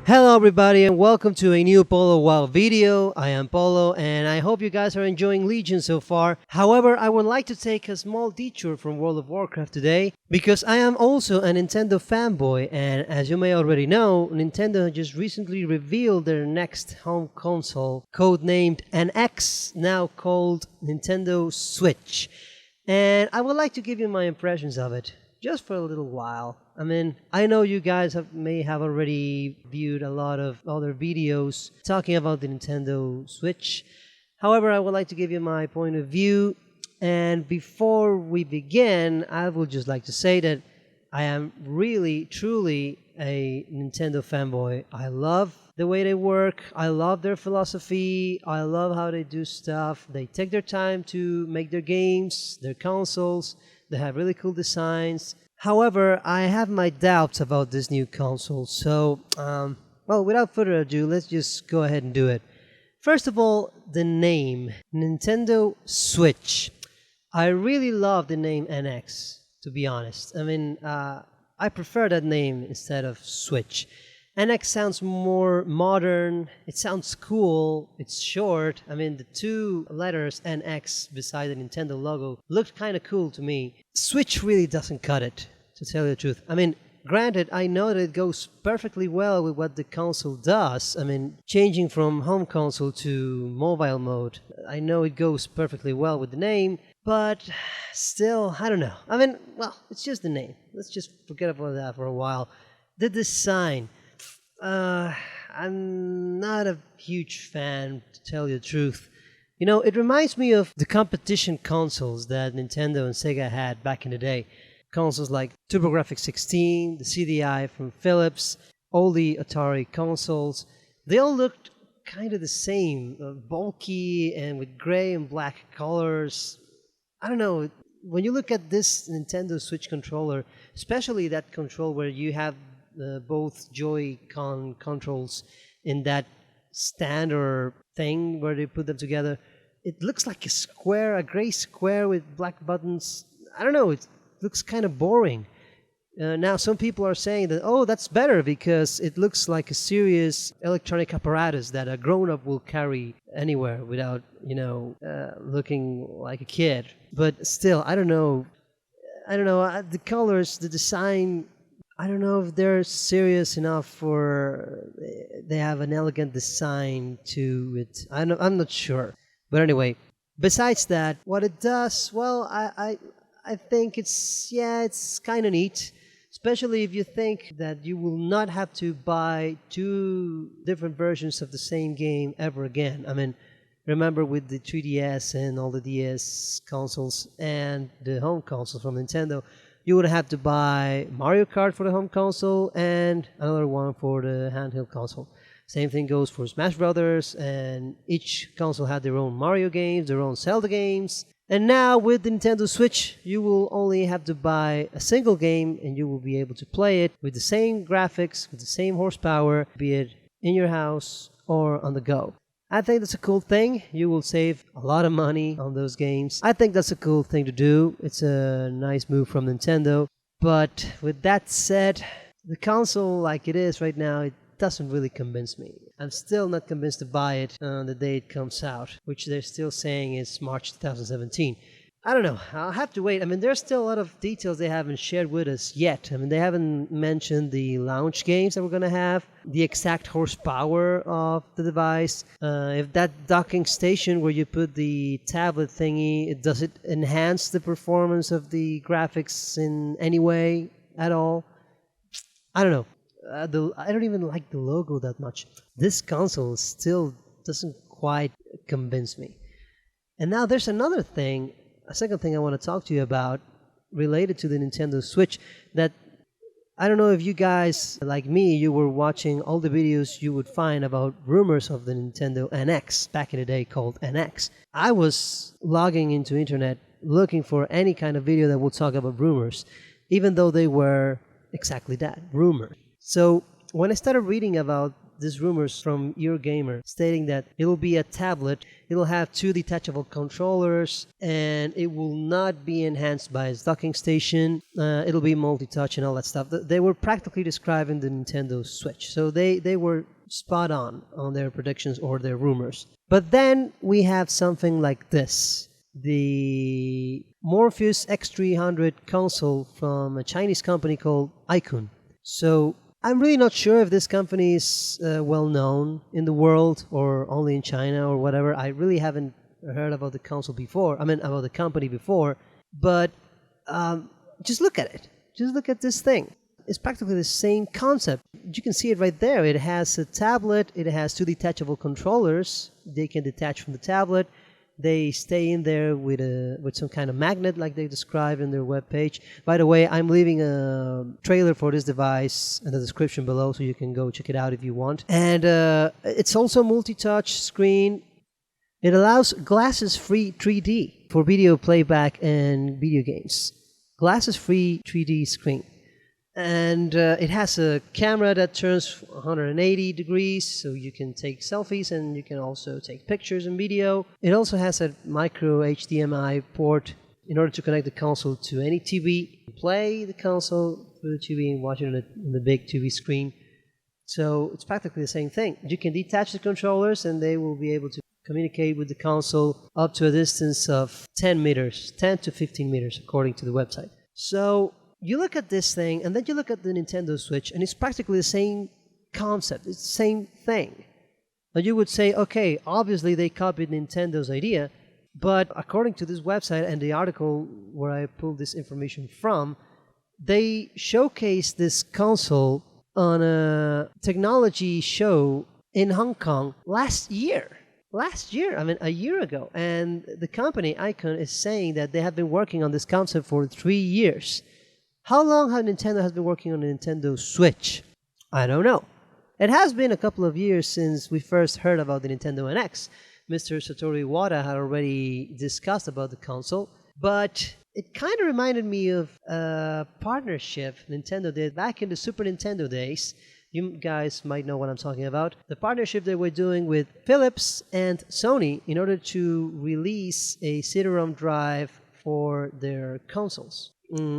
Hello everybody and welcome to a new Polo WoW video. I am Polo and I hope you guys are enjoying Legion so far. However, I would like to take a small detour from World of Warcraft today because I am also a Nintendo fanboy, and as you may already know, Nintendo just recently revealed their next home console, codenamed NX, now called Nintendo Switch. And I would like to give you my impressions of it just for a little while. I mean, I know you guys may have already viewed a lot of other videos talking about the Nintendo Switch. However, I would like to give you my point of view. And before we begin, I would just like to say that I am really, truly a Nintendo fanboy. I love the way they work. I love their philosophy. I love how they do stuff. They take their time to make their games, their consoles. They have really cool designs. However, I have my doubts about this new console, so, well, without further ado, let's just go ahead and do it. First of all, the name, Nintendo Switch. I really love the name NX, to be honest. I mean, I prefer that name instead of Switch. NX sounds more modern, it sounds cool, it's short. I mean, the two letters NX beside the Nintendo logo looked kind of cool to me. Switch really doesn't cut it, to tell you the truth. I mean, granted, I know that it goes perfectly well with what the console does. I mean, changing from home console to mobile mode, I know it goes perfectly well with the name, but still, I don't know. I mean, well, it's just the name. Let's just forget about that for a while. The design. I'm not a huge fan, to tell you the truth. You know, it reminds me of the competition consoles that Nintendo and Sega had back in the day. Consoles like TurboGrafx-16, the CDI from Philips, all the Atari consoles. They all looked kind of the same, bulky and with gray and black colors. I don't know, when you look at this Nintendo Switch controller, especially that control where you have both Joy-Con controls in that stand or thing where they put them together, it looks like a square, a gray square with black buttons. I don't know, it looks kind of boring. Now some people are saying that, oh, that's better because it looks like a serious electronic apparatus that a grown-up will carry anywhere without, looking like a kid. But still, I don't know. The colors, the design, I don't know if they're serious enough for they have an elegant design to it. I'm not sure. But anyway, besides that, what it does, well, I think it's kind of neat, especially if you think that you will not have to buy two different versions of the same game ever again. I mean, remember with the 3DS and all the DS consoles and the home consoles from Nintendo, you would have to buy Mario Kart for the home console and another one for the handheld console. Same thing goes for Smash Brothers, and each console had their own Mario games, their own Zelda games. And now with the Nintendo Switch, you will only have to buy a single game and you will be able to play it with the same graphics, with the same horsepower, be it in your house or on the go. I think that's a cool thing. You will save a lot of money on those games. I think that's a cool thing to do. It's a nice move from Nintendo. But with that said, the console like it is right now, it doesn't really convince me. I'm still not convinced to buy it on the day it comes out, which they're still saying is March 2017. I don't know. I'll have to wait. I mean, there's still a lot of details they haven't shared with us yet. I mean, they haven't mentioned the launch games that we're going to have, the exact horsepower of the device, if that docking station where you put the tablet thingy, does it enhance the performance of the graphics in any way at all? I don't know. I don't even like the logo that much. This console still doesn't quite convince me. And now there's another thing. A second thing I want to talk to you about related to the Nintendo Switch, that I don't know if you guys, like me, you were watching all the videos you would find about rumors of the Nintendo NX, back in the day called NX. I was logging into internet looking for any kind of video that would talk about rumors, even though they were exactly that, rumors. So when I started reading about these rumors from Eurogamer stating that it'll be a tablet, it'll have 2 detachable controllers, and it will not be enhanced by its docking station. It'll be multi-touch and all that stuff. They were practically describing the Nintendo Switch. So they were spot on their predictions or their rumors. But then we have something like this. The Morpheus X300 console from a Chinese company called Aikun. So I'm really not sure if this company is well known in the world or only in China or whatever. I really haven't heard about the console before. I mean, about the company before. But just look at it. Just look at this thing. It's practically the same concept. You can see it right there. It has a tablet. It has 2 detachable controllers. They can detach from the tablet. They stay in there with some kind of magnet like they described in their webpage. By the way, I'm leaving a trailer for this device in the description below, so you can go check it out if you want. And it's also multi-touch screen. It allows glasses-free 3D for video playback and video games. Glasses-free 3D screen. And it has a camera that turns 180 degrees, so you can take selfies and you can also take pictures and video. It also has a micro HDMI port in order to connect the console to any TV. Play the console through the TV and watch it on the big TV screen. So it's practically the same thing. You can detach the controllers and they will be able to communicate with the console up to a distance of 10 meters, 10 to 15 meters according to the website. So you look at this thing, and then you look at the Nintendo Switch, and it's practically the same concept. It's the same thing. Now you would say, okay, obviously they copied Nintendo's idea, but according to this website and the article where I pulled this information from, they showcased this console on a technology show in Hong Kong last year. I mean, a year ago. And the company, Aikun, is saying that they have been working on this concept for 3 years. How long has Nintendo been working on the Nintendo Switch? I don't know. It has been a couple of years since we first heard about the Nintendo NX. Mr. Satoru Iwata had already discussed about the console, but it kind of reminded me of a partnership Nintendo did back in the Super Nintendo days. You guys might know what I'm talking about. The partnership they were doing with Philips and Sony in order to release a CD-ROM drive for their consoles.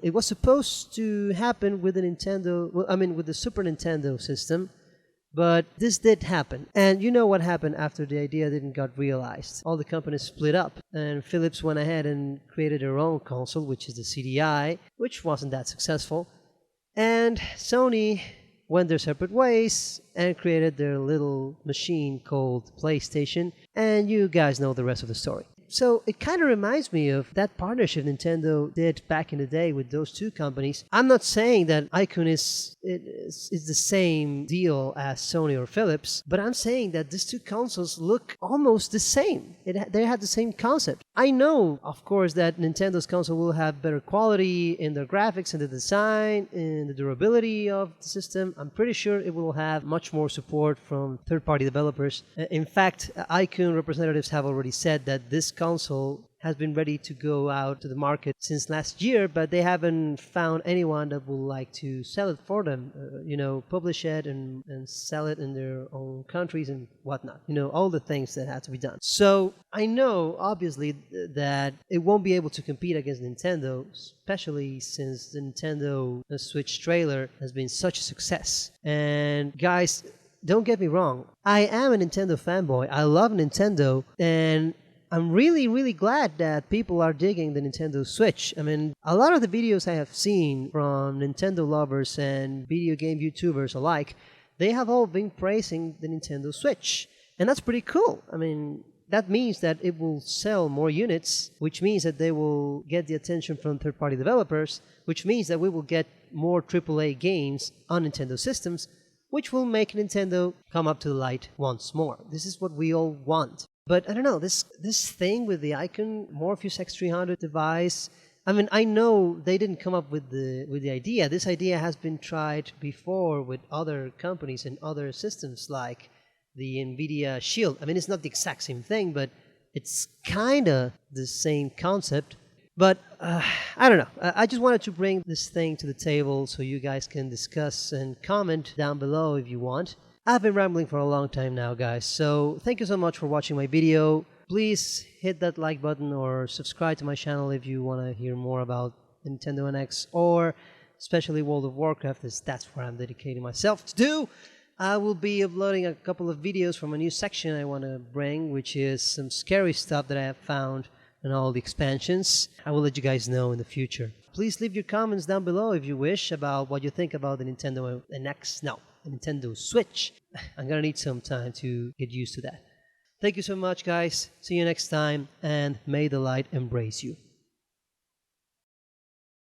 It was supposed to happen with with the Super Nintendo system, but this did happen. And you know what happened after the idea didn't got realized. All the companies split up, and Philips went ahead and created their own console, which is the CDI, which wasn't that successful. And Sony went their separate ways and created their little machine called PlayStation, and you guys know the rest of the story. So it kind of reminds me of that partnership Nintendo did back in the day with those 2 companies. I'm not saying that Aikun is the same deal as Sony or Philips, but I'm saying that these 2 consoles look almost the same. They had the same concept. I know, of course, that Nintendo's console will have better quality in their graphics and the design and the durability of the system. I'm pretty sure it will have much more support from third-party developers. In fact, Aikun representatives have already said that this console has been ready to go out to the market since last year, but they haven't found anyone that would like to sell it for them, publish it and sell it in their own countries and whatnot, all the things that have to be done. So I know, obviously, that it won't be able to compete against Nintendo, especially since the Nintendo Switch trailer has been such a success. And guys, don't get me wrong, I am a Nintendo fanboy. I love Nintendo, and I'm really, really glad that people are digging the Nintendo Switch. I mean, a lot of the videos I have seen from Nintendo lovers and video game YouTubers alike, they have all been praising the Nintendo Switch. And that's pretty cool. I mean, that means that it will sell more units, which means that they will get the attention from third-party developers, which means that we will get more AAA games on Nintendo systems, which will make Nintendo come up to the light once more. This is what we all want. But I don't know, this thing with the Aikun Morpheus X300 device, I mean, I know they didn't come up with the idea. This idea has been tried before with other companies and other systems like the NVIDIA Shield. I mean, it's not the exact same thing, but it's kind of the same concept. But I don't know. I just wanted to bring this thing to the table so you guys can discuss and comment down below if you want. I've been rambling for a long time now, guys, so thank you so much for watching my video. Please hit that like button or subscribe to my channel if you want to hear more about Nintendo NX or especially World of Warcraft, as that's where I'm dedicating myself to do. I will be uploading a couple of videos from a new section I want to bring, which is some scary stuff that I have found in all the expansions. I will let you guys know in the future. Please leave your comments down below if you wish about what you think about the Nintendo NX. No, the Nintendo Switch. I'm gonna need some time to get used to that. Thank you so much, guys. See you next time, and may the light embrace you.